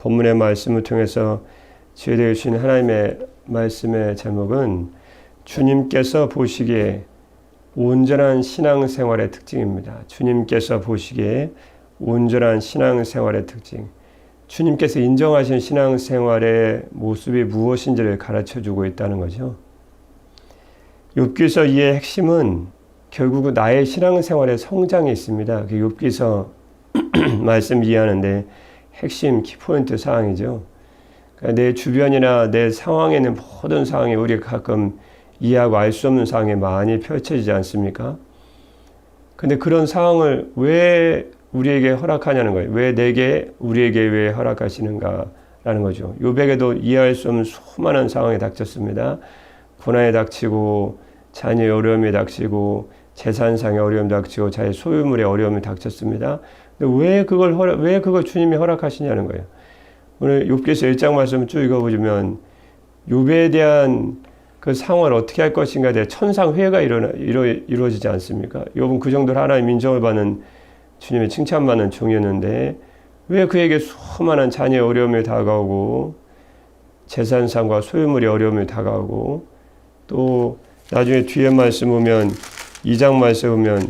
본문의 말씀을 통해서 지혜되어 주신 하나님의 말씀의 제목은 주님께서 보시기에 온전한 신앙생활의 특징입니다. 주님께서 보시기에 온전한 신앙생활의 특징. 주님께서 인정하신 신앙생활의 모습이 무엇인지를 가르쳐주고 있다는 거죠. 욥기서 이의 핵심은 결국은 나의 신앙생활의 성장이 있습니다. 그 욥기서 말씀 이해하는데 핵심 키포인트 사항이죠. 그러니까 내 주변이나 내 상황에 있는 모든 상황에 우리가 가끔 이해하고 알 수 없는 상황이 많이 펼쳐지지 않습니까? 근데 그런 상황을 왜 우리에게 허락하냐는 거예요. 왜 우리에게 왜 허락하시는가라는 거죠. 욥에게도 이해할 수 없는 수많은 상황이 닥쳤습니다. 고난이 닥치고 자녀의 어려움이 닥치고 재산상의 어려움이 닥치고 자기 소유물의 어려움이 닥쳤습니다. 근데 왜 그걸 주님이 허락하시냐는 거예요. 오늘 욥기서 1장 말씀 쭉 읽어보시면 욥에 대한 그 상황을 어떻게 할 것인가에 대해 천상회의가 이루어지지 않습니까? 욥은 그 정도로 하나님 인정을 받는 주님의 칭찬받는 종이었는데 왜 그에게 수많은 자녀의 어려움이 다가오고 재산상과 소유물의 어려움이 다가오고 또 나중에 뒤에 말씀 보면 2장 말씀 보면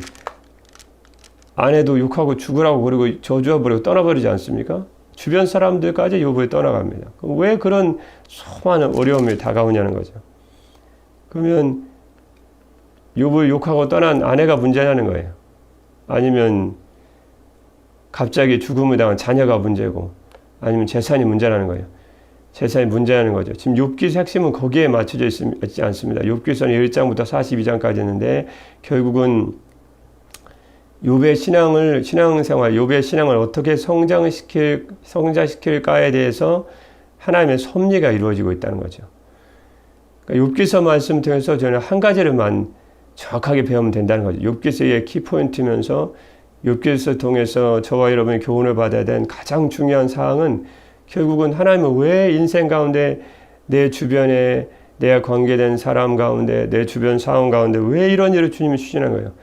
아내도 욕하고 죽으라고 그러고 저주해버리고 떠나버리지 않습니까? 주변 사람들까지 욥을 떠나갑니다. 그럼 왜 그런 수많은 어려움이 다가오냐는 거죠. 그러면 욥을 욕하고 떠난 아내가 문제냐는 거예요. 아니면 갑자기 죽음을 당한 자녀가 문제고 아니면 재산이 문제라는 거예요. 재산이 문제라는 거죠. 지금 욥기서 핵심은 거기에 맞춰져 있지 않습니다. 욥기서는 1장부터 42장까지 있는데 결국은 욥의 신앙생활, 욥의 신앙을 어떻게 성장시킬까에 대해서 하나님의 섭리가 이루어지고 있다는 거죠. 그러니까 욥기서 말씀 통해서 저는 한 가지를만 정확하게 배우면 된다는 거죠. 욥기서의 키포인트면서 욥기서 통해서 저와 여러분이 교훈을 받아야 되는 가장 중요한 사항은 결국은 하나님은 왜 인생 가운데 내 주변에 내가 관계된 사람 가운데 내 주변 상황 가운데 왜 이런 일을 주님이 주시는 거예요.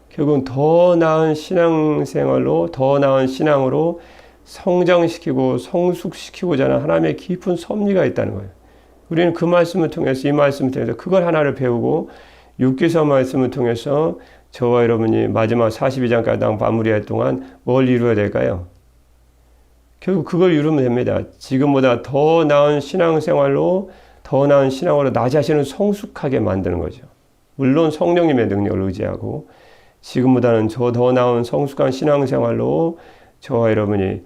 결국은 더 나은 신앙생활로 더 나은 신앙으로 성장시키고 성숙시키고자 하는 하나님의 깊은 섭리가 있다는 거예요. 우리는 그 말씀을 통해서 이 말씀을 통해서 그걸 하나를 배우고 욥기서 말씀을 통해서 저와 여러분이 마지막 42장까지 마무리할 동안 뭘 이루어야 될까요? 결국 그걸 이루면 됩니다. 지금보다 더 나은 신앙생활로 더 나은 신앙으로 나 자신을 성숙하게 만드는 거죠. 물론 성령님의 능력을 의지하고 지금보다는 더 나은 성숙한 신앙생활로 저와 여러분이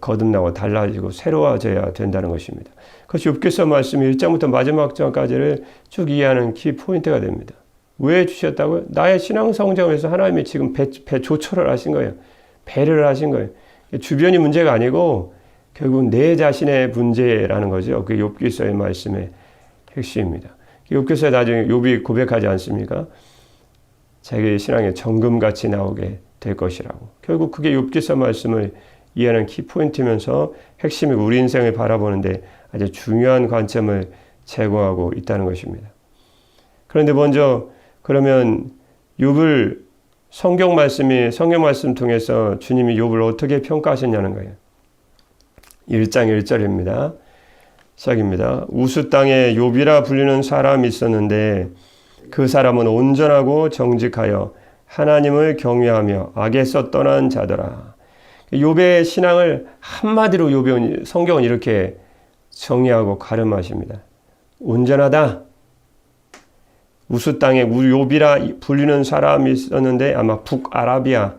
거듭나고 달라지고 새로워져야 된다는 것입니다. 그것이 욥기서 말씀 1장부터 마지막 장까지를 쭉 이해하는 키포인트가 됩니다. 왜 주셨다고요? 나의 신앙 성장을 위해서 하나님이 지금 조처를 하신 거예요. 배려를 하신 거예요. 주변이 문제가 아니고 결국 내 자신의 문제라는 거죠. 그게 욥기서의 말씀의 핵심입니다. 욥기서에 나중에 욥이 고백하지 않습니까? 자기 신앙의 정금같이 나오게 될 것이라고. 결국 그게 욥기서 말씀을 이해하는 키포인트면서 핵심이고 우리 인생을 바라보는데 아주 중요한 관점을 제공하고 있다는 것입니다. 그런데 먼저 그러면 욥을 성경 말씀 통해서 주님이 욥을 어떻게 평가하셨냐는 거예요. 1장 1절입니다. 시작입니다. 우스 땅에 욥이라 불리는 사람이 있었는데 그 사람은 온전하고 정직하여 하나님을 경외하며 악에서 떠난 자더라. 욥의 신앙을 한마디로 성경은 이렇게 정의하고 가름하십니다. 온전하다. 우스 땅에 욥이라 불리는 사람이 있었는데 아마 북아라비아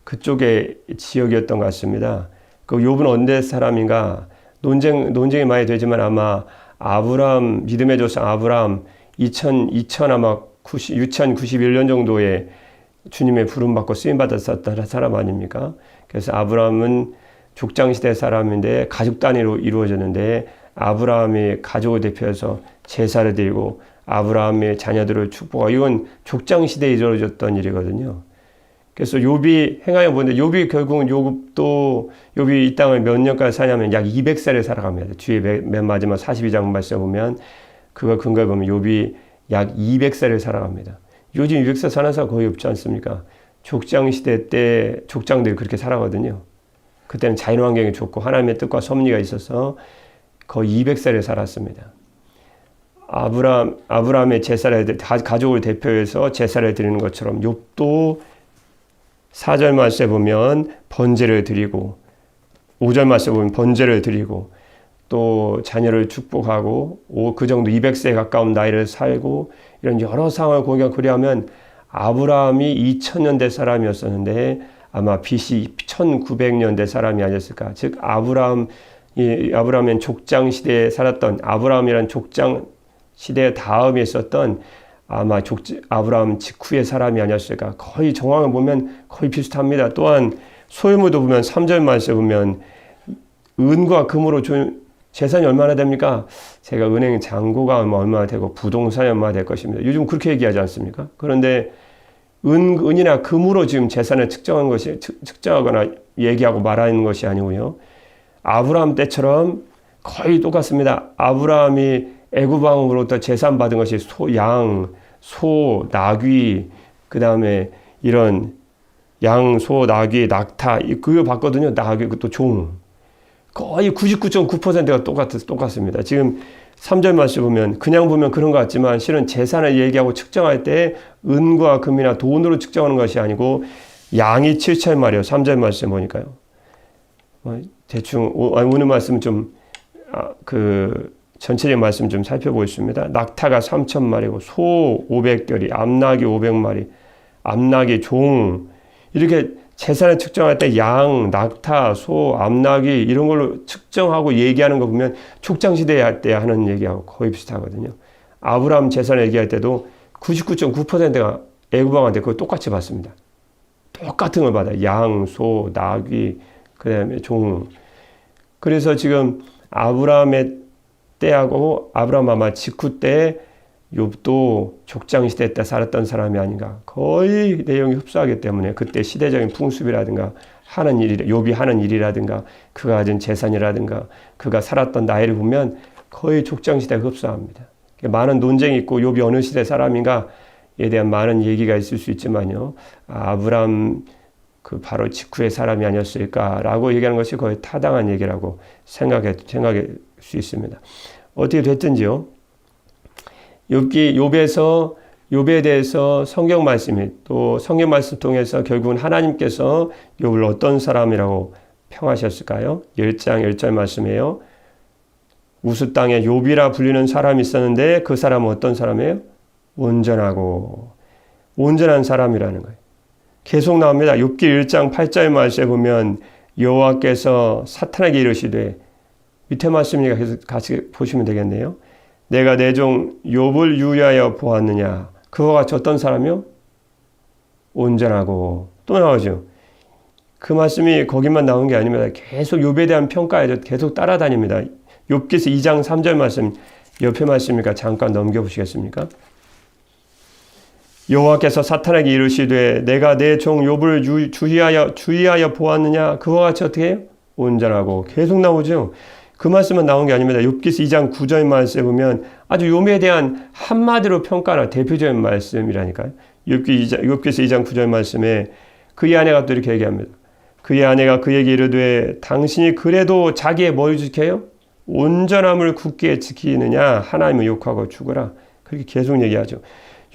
그쪽의 지역이었던 것 같습니다. 그 욥은 언제 사람인가 논쟁이 많이 되지만 아마 아브라함 믿음의 조상 아브라함 2091년 정도에 주님의 부름받고 쓰임받았었던 사람 아닙니까? 그래서 아브라함은 족장시대 사람인데 가족 단위로 이루어졌는데 아브라함이 가족을 대표해서 제사를 드리고 아브라함의 자녀들을 축복하고 이건 족장시대에 이루어졌던 일이거든요. 그래서 욥이 행하여 보는데 욥이 결국은 욥이 이 땅을 몇 년까지 사냐면 약 200세를 살아갑니다. 뒤에 맨 마지막 42장 말씀 보면 그걸 근거에 보면 욥이 약 200세를 살아갑니다. 요즘 200세 사는 사람 거의 없지 않습니까? 족장시대 때 족장들이 그렇게 살아거든요. 그때는 자연 환경이 좋고 하나님의 뜻과 섭리가 있어서 거의 200세를 살았습니다. 아브라함의 제사를 가족을 대표해서 제사를 드리는 것처럼 욥도 4절 말씀에 보면 번제를 드리고 5절 말씀에 보면 번제를 드리고 또 자녀를 축복하고 그 정도 200세에 가까운 나이를 살고 이런 여러 상황을 그리하면 아브라함이 2000년대 사람이었었는데 아마 BC 1900년대 사람이 아니었을까. 즉 아브라함은 족장 시대에 살았던 아브라함이란 족장 시대 다음에 있었던 아마 아브라함 직후의 사람이 아니었을까. 거의 정황을 보면 거의 비슷합니다. 또한 소유물도 보면 3절 말씀에 보면 은과 금으로 재산이 얼마나 됩니까? 제가 은행 잔고가 얼마나 되고 부동산이 얼마나 될 것입니다. 요즘 그렇게 얘기하지 않습니까? 그런데 은이나 금으로 지금 재산을 측정하거나 얘기하고 말하는 것이 아니고요. 아브라함 때처럼 거의 똑같습니다. 아브라함이 애굽 왕으로부터 재산 받은 것이 양, 소, 나귀, 그 다음에 이런 양, 소, 나귀, 낙타 그거 봤거든요. 나귀, 또 종. 거의 99.9%가 똑같습니다. 지금 3절 말씀 보면 그냥 보면 그런 것 같지만 실은 재산을 얘기하고 측정할 때 은과 금이나 돈으로 측정하는 것이 아니고 양이 7,000마리요. 3절 말씀 보니까요. 대충 오늘 말씀 좀 전체적인 말씀 좀 살펴보겠습니다. 낙타가 3,000마리고 소 500결이, 암낙이 500마리, 암낙이 종 이렇게 재산을 측정할 때 양, 낙타, 소, 암낙이 이런 걸로 측정하고 얘기하는 거 보면 족장시대에 할 때 하는 얘기하고 거의 비슷하거든요. 아브라함 재산을 얘기할 때도 99.9%가 애굽왕한테 그거 똑같이 받습니다. 똑같은 걸 받아요. 양, 소, 나귀, 그 다음에 종. 그래서 지금 아브라함의 때하고 아브라함 아마 직후 때 욥도 족장시대 때 살았던 사람이 아닌가. 거의 내용이 흡사하기 때문에 그때 시대적인 풍습이라든가 욥이 하는 일이라든가 그가 가진 재산이라든가 그가 살았던 나이를 보면 거의 족장시대가 흡사합니다. 많은 논쟁이 있고 욥이 어느 시대 사람인가에 대한 많은 얘기가 있을 수 있지만요. 아브라함 바로 직후의 사람이 아니었을까라고 얘기하는 것이 거의 타당한 얘기라고 생각할 수 있습니다. 어떻게 됐든지요. 욥에 대해서 성경 말씀이 또 성경 말씀 통해서 결국은 하나님께서 욥을 어떤 사람이라고 평하셨을까요? 1장 1절 말씀이에요. 우스 땅에 욥이라 불리는 사람이 있었는데 그 사람은 어떤 사람이에요? 온전하고 온전한 사람이라는 거예요. 계속 나옵니다. 욥기 1장 8절 말씀에 보면 여호와께서 사탄에게 이르시되 밑에 말씀이니까 계속 같이 보시면 되겠네요. 내가 내 종 욥을 유의하여 보았느냐. 그와 같이 어떤 사람이요? 온전하고. 또 나오죠. 그 말씀이 거기만 나온 게 아닙니다. 계속 욥에 대한 평가에 계속 따라다닙니다. 욥기서 2장 3절 말씀 옆에 말씀이니까 잠깐 넘겨보시겠습니까? 여호와께서 사탄에게 이르시되 내가 내 종 욥을 주의하여 보았느냐. 그와 같이 어떻게 해요? 온전하고. 계속 나오죠. 그 말씀은 나온 게 아닙니다. 욥기서 2장 9절 말씀에 보면 아주 욥에 대한 한마디로 평가하는 대표적인 말씀이라니까요. 욥기서 2장 9절 말씀에 그의 아내가 또 이렇게 얘기합니다. 그의 아내가 그에게 이르되 당신이 그래도 자기의 뭘 지켜요? 온전함을 굳게 지키느냐 하나님을 욕하고 죽어라. 그렇게 계속 얘기하죠.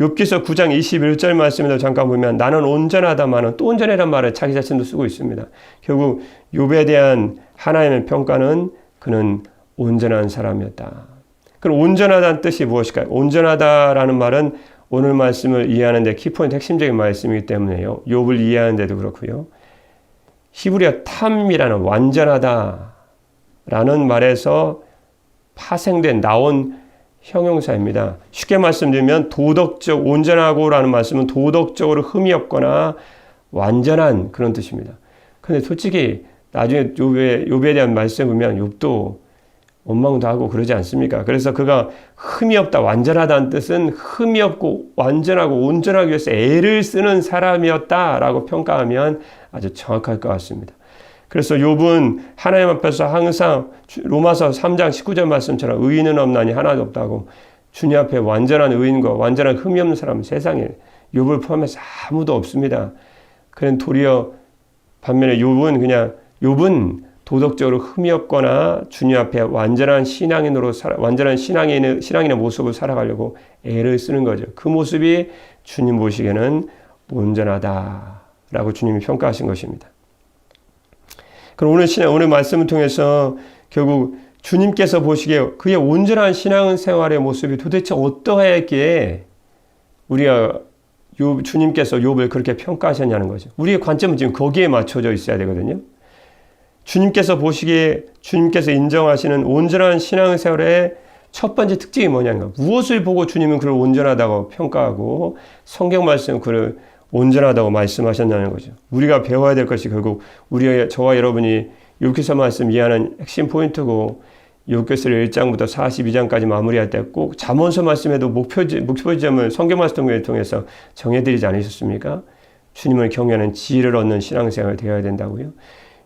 욥기서 9장 21절 말씀에도 잠깐 보면 나는 온전하다마는 또 온전해란 말을 자기 자신도 쓰고 있습니다. 결국 욥에 대한 하나님의 평가는 그는 온전한 사람이었다. 그럼 온전하다는 뜻이 무엇일까요? 온전하다라는 말은 오늘 말씀을 이해하는 데 키포인트 핵심적인 말씀이기 때문에요. 욥을 이해하는 데도 그렇고요. 히브리어 탐이라는 완전하다라는 말에서 나온 형용사입니다. 쉽게 말씀드리면 도덕적 온전하고라는 말씀은 도덕적으로 흠이 없거나 완전한 그런 뜻입니다. 그런데 솔직히 나중에 욥에 대한 말씀 보면 욥도 원망도 하고 그러지 않습니까? 그래서 그가 흠이 없다, 완전하다는 뜻은 흠이 없고 완전하고 온전하기 위해서 애를 쓰는 사람이었다라고 평가하면 아주 정확할 것 같습니다. 그래서 욥은 하나님 앞에서 항상 로마서 3장 19절 말씀처럼 의인은 없나니 하나도 없다고 주님 앞에 완전한 의인과 완전한 흠이 없는 사람은 세상에 욥을 포함해서 아무도 없습니다. 그런 도리어 반면에 욥은 그냥 욥은 도덕적으로 흠이 없거나 주님 앞에 완전한 신앙인의 모습을 살아가려고 애를 쓰는 거죠. 그 모습이 주님 보시기에는 온전하다라고 주님이 평가하신 것입니다. 그럼 오늘 말씀을 통해서 결국 주님께서 보시기에 그의 온전한 신앙생활의 모습이 도대체 어떠했기에 주님께서 욥을 그렇게 평가하셨냐는 거죠. 우리의 관점은 지금 거기에 맞춰져 있어야 되거든요. 주님께서 보시기에 주님께서 인정하시는 온전한 신앙생활의 첫 번째 특징이 뭐냐는 거예요. 무엇을 보고 주님은 그를 온전하다고 평가하고 성경 말씀은 그를 온전하다고 말씀하셨냐는 거죠. 우리가 배워야 될 것이 결국 저와 여러분이 욥기서 말씀 이해하는 핵심 포인트고 욥기서 1장부터 42장까지 마무리할 때 꼭 잠언서 말씀에도 목표지점을 성경 말씀을 통해서 정해드리지 않으셨습니까? 주님을 경외하는 지혜를 얻는 신앙생활이 되어야 된다고요.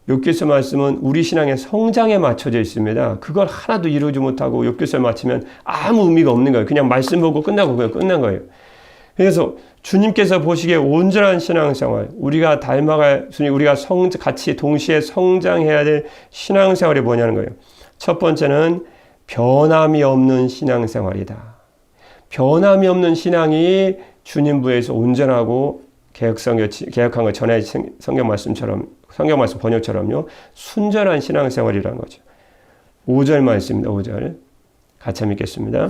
욥기서 말씀은 우리 신앙의 성장에 맞춰져 있습니다. 그걸 하나도 이루지 못하고 욥기서를 마치면 아무 의미가 없는 거예요. 그냥 말씀 보고 끝나고 그냥 끝난 거예요. 그래서 주님께서 보시기에 온전한 신앙생활, 우리가 닮아갈, 우리가 같이 동시에 성장해야 될 신앙생활이 뭐냐는 거예요. 첫 번째는 변함이 없는 신앙생활이다. 변함이 없는 신앙이 주님 부에서 온전하고 개혁한 것 전에 성경 말씀 번역처럼요. 순전한 신앙생활이라는 거죠. 5절 말씀입니다. 5절. 같이 읽겠습니다.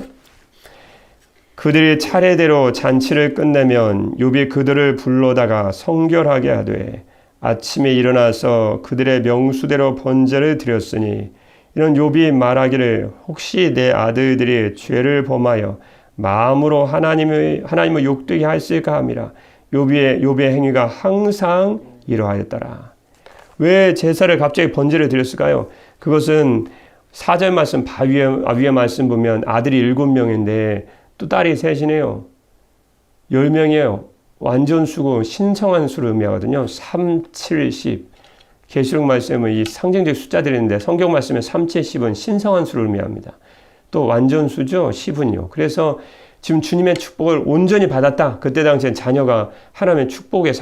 그들이 차례대로 잔치를 끝내면 욥이 그들을 불러다가 성결하게 하되 아침에 일어나서 그들의 명수대로 번제를 드렸으니 이런 욥이 말하기를 혹시 내 아들들이 죄를 범하여 마음으로 하나님을 욕되게 했을까 함이라. 욥의 행위가 항상 이러하였더라. 왜 제사를 갑자기 번제를 드렸을까요? 그것은 4절 말씀 위에 말씀 보면 아들이 7명인데 또 딸이 셋이네요. 10명이에요. 완전 수고 신성한 수를 의미하거든요. 3, 7, 10. 계시록 말씀은 이 상징적 숫자들인데 성경 말씀에 3, 7, 10은 신성한 수를 의미합니다. 또 완전 수죠. 10은요. 그래서 지금 주님의 축복을 온전히 받았다. 그때 당시엔 자녀가 하나님의 축복을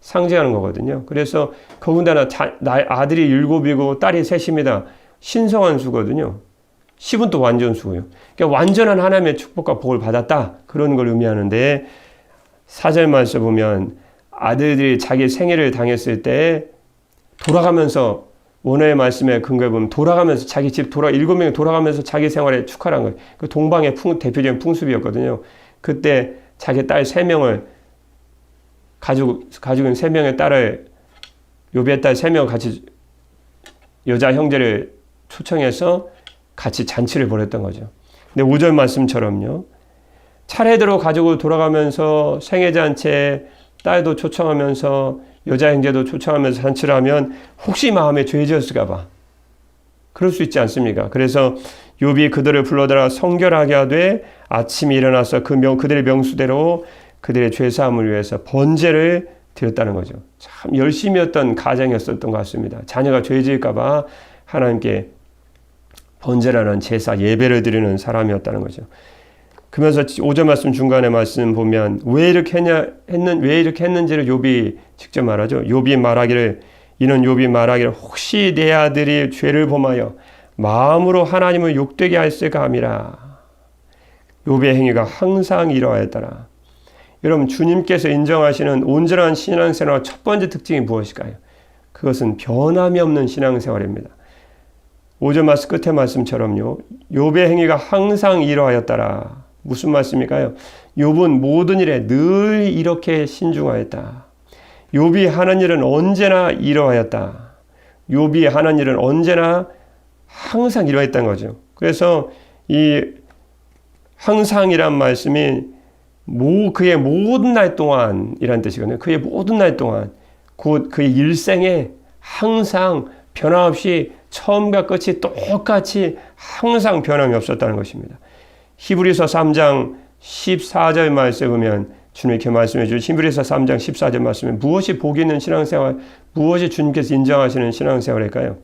상징하는 거거든요. 그래서 더군다나 아들이 7이고 딸이 3입니다. 신성한 수거든요. 10은 또 완전 수고요. 그러니까 완전한 하나님의 축복과 복을 받았다. 그런 걸 의미하는데 4절 말씀 보면 아들들이 자기 생애를 당했을 때 돌아가면서 원어의 말씀에 근거해 보면 돌아가면서 자기 집 7명이 돌아가면서 자기 생활에 축하한 거예요. 그 동방의 대표적인 풍습이었거든요. 그때 자기 딸 3명을 가지고 있는 3명의 딸을 욥의 딸 3명 같이 여자 형제를 초청해서 같이 잔치를 벌였던 거죠. 근데 5절 말씀처럼요. 차례대로 가지고 돌아가면서 생애잔치에 딸도 초청하면서 여자 형제도 초청하면서 잔치를 하면 혹시 마음에 죄 지었을까 봐. 그럴 수 있지 않습니까? 그래서 욥이 그들을 불러다가 성결하게 하되 아침에 일어나서 그들의 명수대로 그들의 죄사함을 위해서 번제를 드렸다는 거죠. 참 열심히 했던 가정이었던 것 같습니다. 자녀가 죄 지을까 봐 하나님께 번제라는 제사 예배를 드리는 사람이었다는 거죠. 그러면서 5절 말씀 중간에 말씀 보면 왜 이렇게 했는지를 욥이 직접 말하죠. 욥이 말하기를 혹시 내 아들이 죄를 범하여 마음으로 하나님을 욕되게 했을까 함이라. 욥의 행위가 항상 이러하였더라. 여러분 주님께서 인정하시는 온전한 신앙생활 첫 번째 특징이 무엇일까요? 그것은 변함이 없는 신앙생활입니다. 5절 말씀 끝의 말씀처럼요. 욥의 행위가 항상 이러하였더라. 무슨 말씀일까요? 욥은 모든 일에 늘 이렇게 신중하였다. 욥이 하는 일은 언제나 이러하였다. 욥이 하는 일은 언제나 항상 이러했다는 거죠. 그래서 이 항상이란 말씀이 그의 모든 날 동안이라는 뜻이거든요. 그의 모든 날 동안 곧 그의 일생에 항상 변함없이 처음과 끝이 똑같이 항상 변함이 없었다는 것입니다. 히브리서 3장 14절 말씀에 보면 주님이 이렇게 말씀해 주신 히브리서 3장 14절 말씀에 무엇이 복이 있는 신앙생활, 무엇이 주님께서 인정하시는 신앙생활일까요?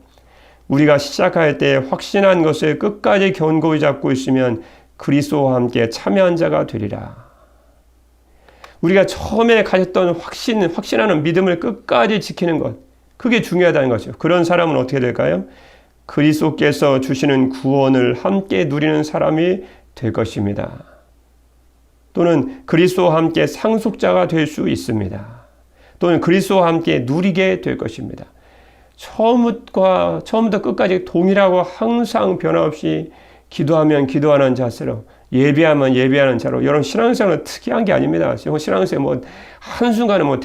우리가 시작할 때 확신한 것을 끝까지 견고히 잡고 있으면 그리스도와 함께 참여한 자가 되리라. 우리가 처음에 가졌던 확신하는 믿음을 끝까지 지키는 것, 그게 중요하다는 거죠. 그런 사람은 어떻게 될까요? 그리스도께서 주시는 구원을 함께 누리는 사람이 될 것입니다. 또는 그리스도와 함께 상속자가 될 수 있습니다. 또는 그리스도와 함께 누리게 될 것입니다. 처음부터 끝까지 동일하고 항상 변함없이 기도하면 기도하는 자세로, 예배하면 예배하는 자로. 여러분, 신앙생활은 특이한 게 아닙니다. 신앙생활 뭐 한순간에 뭐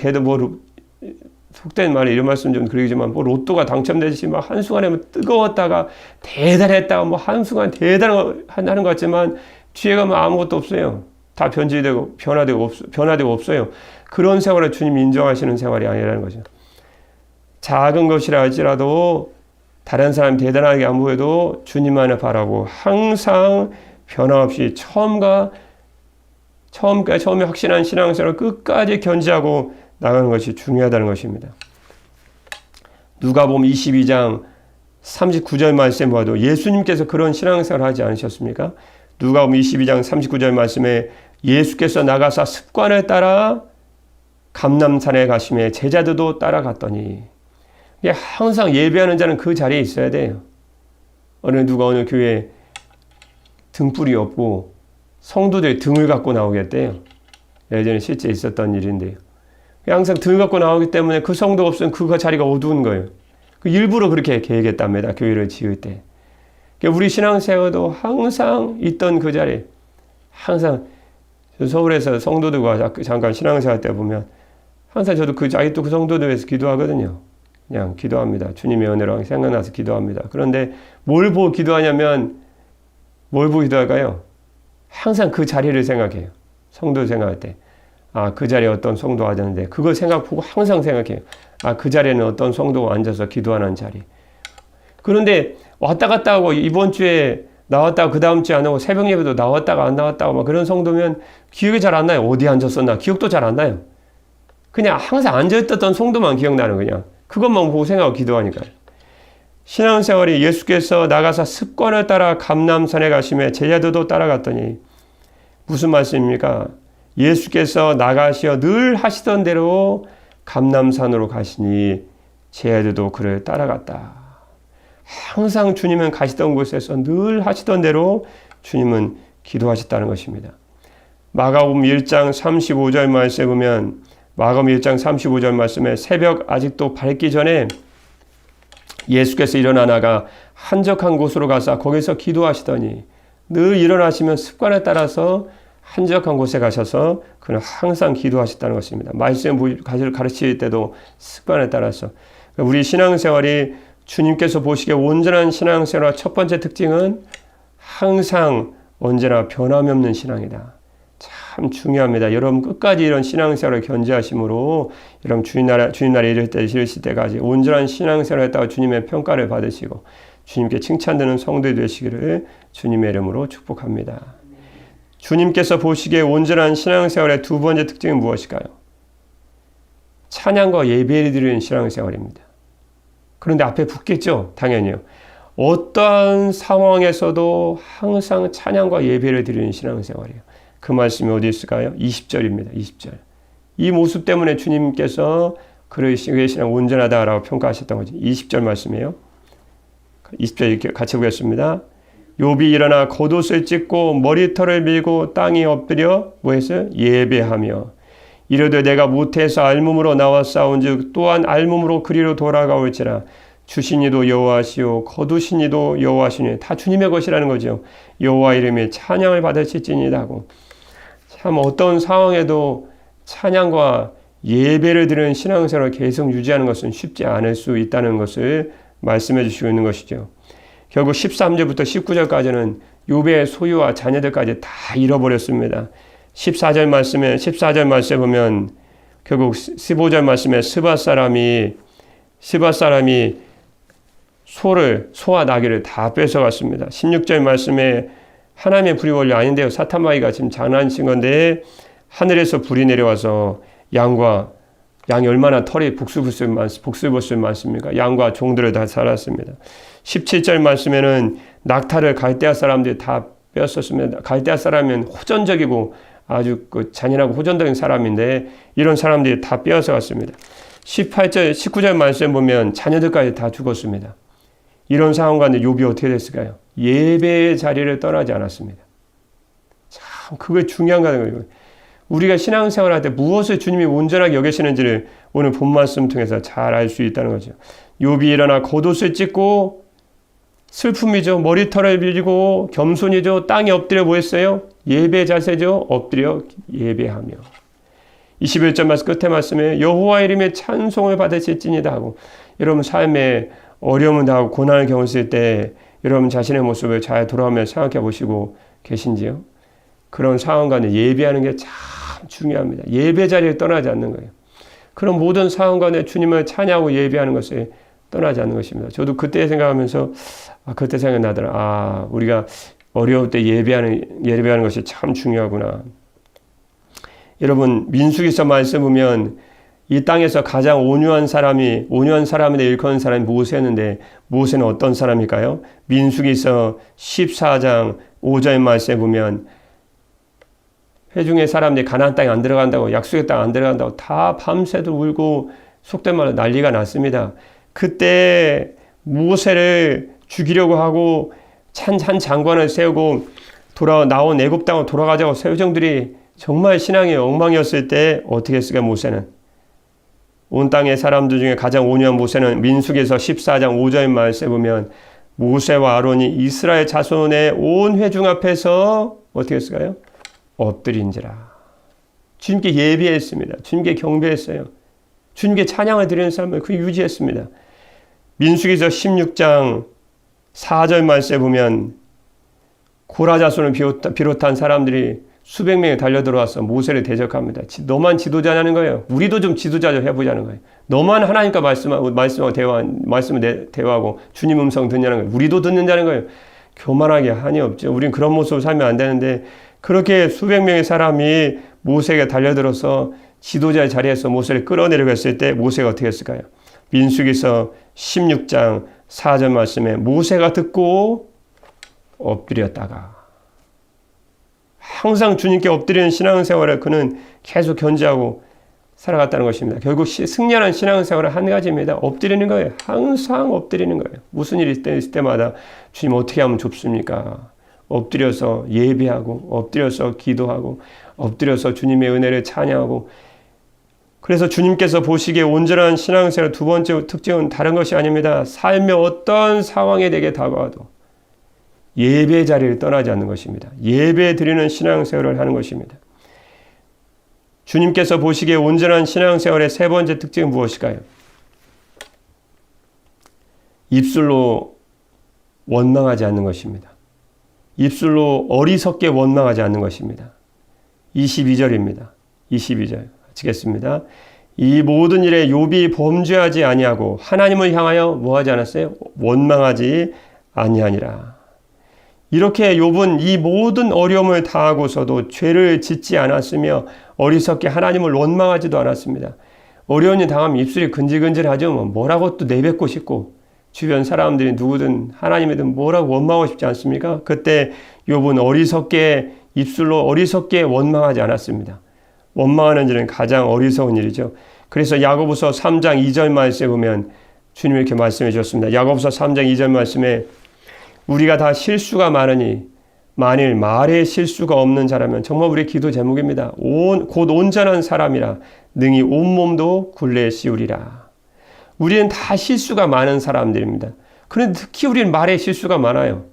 속된 말에 이런 말씀 좀 드리지만 뭐 로또가 당첨되듯이 막 한순간에 뭐 뜨거웠다가 대단했다가 뭐 한순간 대단하는 것 같지만 뒤에 가면 아무것도 없어요. 다 변질되고 변화되고 없어요. 그런 생활을 주님 인정하시는 생활이 아니라는 거죠. 작은 것이라 할지라도 다른 사람 대단하게 안 보여도 주님만을 바라고 항상 변함없이 처음에 확신한 신앙생활을 끝까지 견지하고 나가는 것이 중요하다는 것입니다. 누가복음 22장 39절 말씀 봐도 예수님께서 그런 신앙생활을 하지 않으셨습니까? 누가복음 22장 39절 말씀에 예수께서 나가사 습관을 따라 감람산에 가시매 제자들도 따라갔더니, 항상 예배하는 자는 그 자리에 있어야 돼요. 어느 교회에 등불이 없고 성도들이 등을 갖고 나오겠대요. 예전에 실제 있었던 일인데요. 항상 등을 갖고 나오기 때문에 그 성도가 없으면 그 자리가 어두운 거예요. 일부러 그렇게 계획했답니다. 교회를 지을 때. 우리 신앙생활도 항상 있던 그 자리에, 항상 서울에서 성도들과 잠깐 신앙생활 때 보면 항상 저도 아직도 그 성도들 위해서 기도하거든요. 그냥 기도합니다. 주님의 은혜로 생각나서 기도합니다. 그런데 뭘 보고 기도하냐면, 뭘 보고 기도할까요? 항상 그 자리를 생각해요. 성도 생각할 때. 그 자리에 어떤 성도가 앉았는데 그걸 보고 항상 생각해요. 그 자리에는 어떤 성도가 앉아서 기도하는 자리. 그런데 왔다 갔다 하고 이번 주에 나왔다가 그 다음 주에 안 오고 새벽 예배도 나왔다가 안 나왔다가 막 그런 성도면 기억이 잘 안 나요. 어디 앉았었나 기억도 잘 안 나요. 그냥 항상 앉아있던 성도만 기억나는, 그냥 그것만 보고 생각하고 기도하니까요. 신앙생활이 예수께서 나가사 습관을 따라 감람산에 가시며 제자들도 따라갔더니, 무슨 말씀입니까? 예수께서 나가시어 늘 하시던 대로 감람산으로 가시니 제자들도 그를 따라갔다. 항상 주님은 가시던 곳에서 늘 하시던 대로 주님은 기도하셨다는 것입니다. 마가복음 1장 35절 말씀에 보면, 마가복음 1장 35절 말씀에 새벽 아직도 밝기 전에 예수께서 일어나 나가 한적한 곳으로 가서 거기서 기도하시더니, 늘 일어나시면 습관에 따라서 한적한 곳에 가셔서 그는 항상 기도하셨다는 것입니다. 말씀을 가르칠 때도 습관에 따라서. 우리 신앙생활이 주님께서 보시기에 온전한 신앙생활의 첫 번째 특징은 항상 언제나 변함이 없는 신앙이다. 참 중요합니다. 여러분 끝까지 이런 신앙생활을 견지하심으로 여러분 주님나라에 이르실 때까지 온전한 신앙생활을 했다가 주님의 평가를 받으시고 주님께 칭찬되는 성도들이 되시기를 주님의 이름으로 축복합니다. 주님께서 보시기에 온전한 신앙생활의 두 번째 특징은 무엇일까요? 찬양과 예배를 드리는 신앙생활입니다. 그런데 앞에 붙겠죠? 당연히요. 어떠한 상황에서도 항상 찬양과 예배를 드리는 신앙생활이에요. 그 말씀이 어디 있을까요? 20절입니다. 20절. 이 모습 때문에 주님께서 그의 신앙 온전하다라고 평가하셨던 거죠. 20절 말씀이에요. 20절 이렇게 같이 보겠습니다. 욥이 일어나 겉옷을 찢고 머리털을 밀고 땅에 엎드려 뭐했어요? 예배하며 이르되 내가 모태에서 알몸으로 나왔사온즉 또한 알몸으로 그리로 돌아가올지라 주신 이도 여호와시오 거두신 이도 여호와시니 다 주님의 것이라는 거죠. 여호와 이름에 찬양을 받으실지니이다 하고, 참 어떤 상황에도 찬양과 예배를 드리는 신앙생활을 계속 유지하는 것은 쉽지 않을 수 있다는 것을 말씀해 주시고 있는 것이죠. 결국 13절부터 19절까지는 욥의 소유와 자녀들까지 다 잃어버렸습니다. 14절 말씀에 보면 결국 15절 말씀에 스밧 사람이 소와 나귀를 다 뺏어갔습니다. 16절 말씀에 하나님의 불이 원래 아닌데요. 사탄마귀가 지금 장난친 건데 하늘에서 불이 내려와서 양이 얼마나 털이 복슬복슬 많습니까? 양과 종들을 다 살았습니다. 17절 말씀에는 낙타를 갈대아 사람들이 다 빼앗았습니다. 갈대아 사람은 호전적이고 아주 잔인하고 호전적인 사람인데 이런 사람들이 다 빼앗아 갔습니다. 18절, 19절 말씀 보면 자녀들까지 다 죽었습니다. 이런 상황 가운데 욥이 어떻게 됐을까요? 예배의 자리를 떠나지 않았습니다. 참 그게 중요한 거예요. 우리가 신앙생활할 때 무엇을 주님이 온전하게 여기시는지를 오늘 본 말씀 통해서 잘 알 수 있다는 거죠. 욥이 일어나 겉옷을 찢고 슬픔이죠. 머리털을 빌리고 겸손이죠. 땅에 엎드려 뭐 했어요? 예배 자세죠. 엎드려 예배하며. 21절 말씀 끝에 말씀에 여호와 이름의 찬송을 받으실지니다 하고, 여러분 삶에 어려움을 당하고 고난을 겪었을 때 여러분 자신의 모습을 잘 돌아오며 생각해 보시고 계신지요? 그런 상황 가운데 예배하는 게 참 중요합니다. 예배 자리를 떠나지 않는 거예요. 그런 모든 상황 가운데 주님을 찬양하고 예배하는 것을 떠나지 않는 것입니다. 저도 그때 생각하면서 그때 생각나더라. 우리가 어려울 때 예배하는 것이 참 중요하구나. 여러분 민수기서 말씀 보면 이 땅에서 가장 온유한 사람이 일컫는 사람이 모세였는데, 모세는 어떤 사람일까요? 민수기서 14장 5절 말씀에 보면 회중의 사람들이 가나안 땅에 안 들어간다고, 약속의 땅 안 들어간다고 다 밤새도 울고 속된 말로 난리가 났습니다. 그때 모세를 죽이려고 하고 한 장관을 세우고 나온 애굽 땅으로 돌아가자고 회중들이 정말 신앙의 엉망이었을 때 어떻게 했을까? 모세는 온 땅의 사람들 중에 가장 온유한 모세는 민수기서 14장 5절 말씀에 보면 모세와 아론이 이스라엘 자손의 온 회중 앞에서 어떻게 했을까요? 엎드린지라. 주님께 예배했습니다. 주님께 경배했어요. 주님께 찬양을 드리는 삶을 유지했습니다. 민수기서 16장 4절 말씀에 보면 고라 자손을 비롯한 사람들이 수백 명이 달려들어와서 모세를 대적합니다. 너만 지도자냐는 거예요. 우리도 좀 지도자 좀 해보자는 거예요. 너만 하나님과 말씀하고 대화하고 주님 음성 듣냐는 거예요. 우리도 듣는다는 거예요. 교만하게 한이 없죠. 우린 그런 모습을 살면 안 되는데, 그렇게 수백 명의 사람이 모세에게 달려들어서 지도자의 자리에서 모세를 끌어내려고 했을 때 모세가 어떻게 했을까요? 민수기서 16장 4절 말씀에 모세가 듣고 엎드렸다가, 항상 주님께 엎드리는 신앙생활을 그는 계속 견지하고 살아갔다는 것입니다. 결국 승리하는 신앙생활은 한 가지입니다. 엎드리는 거예요. 항상 엎드리는 거예요. 무슨 일이 있을 때마다 주님 어떻게 하면 좋습니까? 엎드려서 예배하고, 엎드려서 기도하고, 엎드려서 주님의 은혜를 찬양하고. 그래서 주님께서 보시기에 온전한 신앙생활 두 번째 특징은 다른 것이 아닙니다. 삶의 어떤 상황에 대게 다가와도 예배 자리를 떠나지 않는 것입니다. 예배 드리는 신앙생활을 하는 것입니다. 주님께서 보시기에 온전한 신앙생활의 세 번째 특징은 무엇일까요? 입술로 원망하지 않는 것입니다. 입술로 어리석게 원망하지 않는 것입니다. 22절입니다. 22절 치겠습니다. 이 모든 일에 욥이 범죄하지 아니하고 하나님을 향하여 뭐하지 않았어요? 원망하지 아니하니라. 이렇게 욥은 이 모든 어려움을 당하고서도 죄를 짓지 않았으며 어리석게 하나님을 원망하지도 않았습니다. 어려운 일 당하면 입술이 근질근질하죠. 뭐라고 또 내뱉고 싶고, 주변 사람들이 누구든 하나님이든 뭐라고 원망하고 싶지 않습니까? 그때 욥은 입술로 어리석게 원망하지 않았습니다. 원망하는 일은 가장 어리석은 일이죠. 그래서 야고보서 3장 2절 말씀에 보면 주님이 이렇게 말씀해 주셨습니다. 야고보서 3장 2절 말씀에 우리가 다 실수가 많으니 만일 말에 실수가 없는 자라면, 정말 우리의 기도 제목입니다. 곧 온전한 사람이라 능히 온몸도 굴레 씌우리라. 우리는 다 실수가 많은 사람들입니다. 그런데 특히 우리는 말에 실수가 많아요.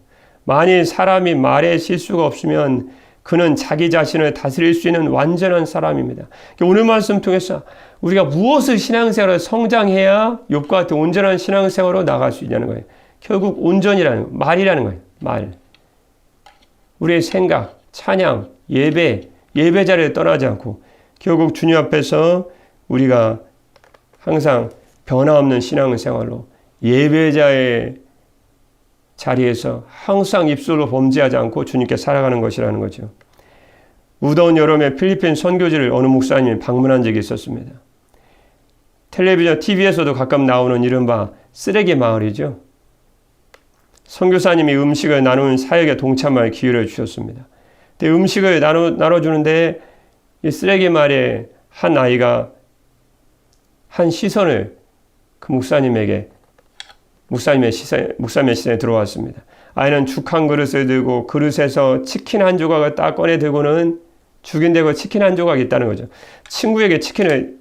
만일 사람이 말에 실수가 없으면 그는 자기 자신을 다스릴 수 있는 완전한 사람입니다. 오늘 말씀 통해서 우리가 무엇을 신앙생활을 성장해야 욥과 같은 온전한 신앙생활로 나갈 수 있냐는 거예요. 결국 온전이라는 거, 말이라는 거예요. 말. 우리의 생각, 찬양, 예배 자리를 떠나지 않고 결국 주님 앞에서 우리가 항상 변화없는 신앙생활로 예배자의 자리에서 항상 입술로 범죄하지 않고 주님께 살아가는 것이라는 거죠. 무더운 여름에 필리핀 선교지를 어느 목사님이 방문한 적이 있었습니다. 텔레비전, TV에서도 가끔 나오는 이른바 쓰레기 마을이죠. 선교사님이 음식을 나누는 사역에 동참할 기회를 주셨습니다. 근데 음식을 나눠주는데 이 쓰레기 마을에 한 아이가 한 시선을 그 목사님의 시선에 들어왔습니다. 아이는 죽 한 그릇을 들고 그릇에서 치킨 한 조각을 딱 꺼내 들고는 죽인다고 치킨 한 조각이 있다는 거죠. 친구에게 치킨을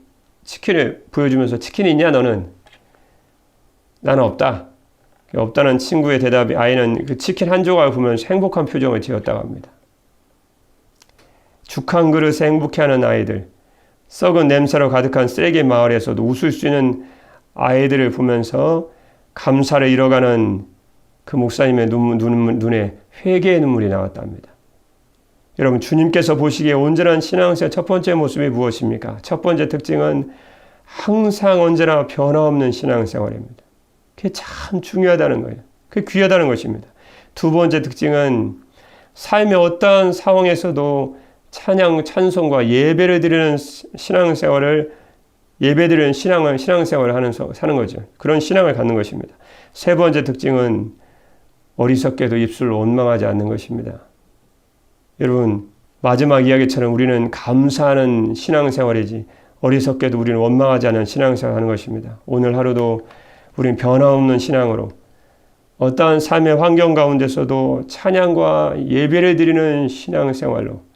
보여주면서 치킨이 있냐 너는? 나는 없다. 없다는 친구의 대답이 아이는 그 치킨 한 조각을 보면서 행복한 표정을 지었다고 합니다. 죽 한 그릇에 행복해하는 아이들, 썩은 냄새로 가득한 쓰레기 마을에서도 웃을 수 있는 아이들을 보면서 감사를 잃어가는 그 목사님의 눈에 회개의 눈물이 나왔답니다. 여러분, 주님께서 보시기에 온전한 신앙생활 첫 번째 모습이 무엇입니까? 첫 번째 특징은 항상 언제나 변화없는 신앙생활입니다. 그게 참 중요하다는 거예요. 그게 귀하다는 것입니다. 두 번째 특징은 삶의 어떠한 상황에서도 찬양, 찬송과 예배를 드리는 신앙생활을 예배드리는 신앙생활을 사는 거죠. 그런 신앙을 갖는 것입니다. 세 번째 특징은 어리석게도 입술로 원망하지 않는 것입니다. 여러분, 마지막 이야기처럼 우리는 감사하는 신앙생활이지 어리석게도 우리는 원망하지 않는 신앙생활을 하는 것입니다. 오늘 하루도 우리는 변화없는 신앙으로 어떠한 삶의 환경 가운데서도 찬양과 예배를 드리는 신앙생활로,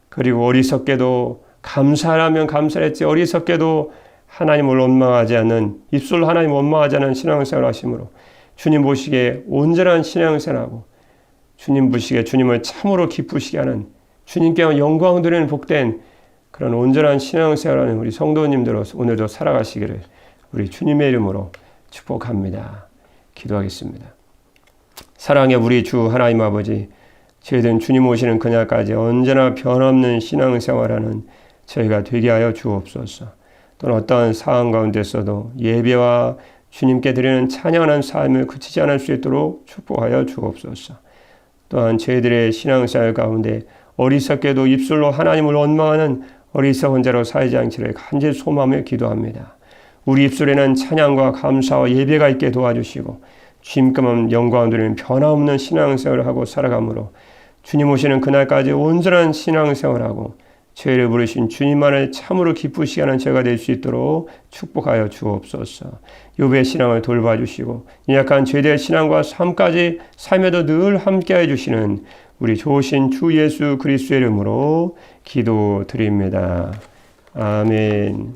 그리고 어리석게도 감사하면 감사했지 어리석게도 하나님을 원망하지 않는, 입술로 하나님을 원망하지 않는 신앙생활을 하심으로 주님 보시기에 온전한 신앙생활하고 주님 보시기에 주님을 참으로 기쁘시게 하는, 주님께 영광 드리는 복된 그런 온전한 신앙생활하는 우리 성도님들 오늘도 살아가시기를 우리 주님의 이름으로 축복합니다. 기도하겠습니다. 사랑의 우리 주 하나님 아버지, 저희들은 주님 오시는 그날까지 언제나 변함없는 신앙생활하는 저희가 되게 하여 주옵소서. 또는 어떠한 상황 가운데서도 예배와 주님께 드리는 찬양하는 삶을 그치지 않을 수 있도록 축복하여 주옵소서. 또한 저희들의 신앙생활 가운데 어리석게도 입술로 하나님을 원망하는 어리석은 자로 살지 않기를 간절히 소망하며 기도합니다. 우리 입술에는 찬양과 감사와 예배가 있게 도와주시고 주님께만 영광을 드리는 변함없는 신앙생활을 하고 살아가므로 주님 오시는 그날까지 온전한 신앙생활하고 죄를 부르신 주님만을 참으로 기쁘시게 하는 제가 될 수 있도록 축복하여 주옵소서. 욥의 신앙을 돌봐주시고 약한 죄될 신앙과 삶까지 삶에도 늘 함께해 주시는 우리 좋으신 주 예수 그리스도의 이름으로 기도드립니다. 아멘.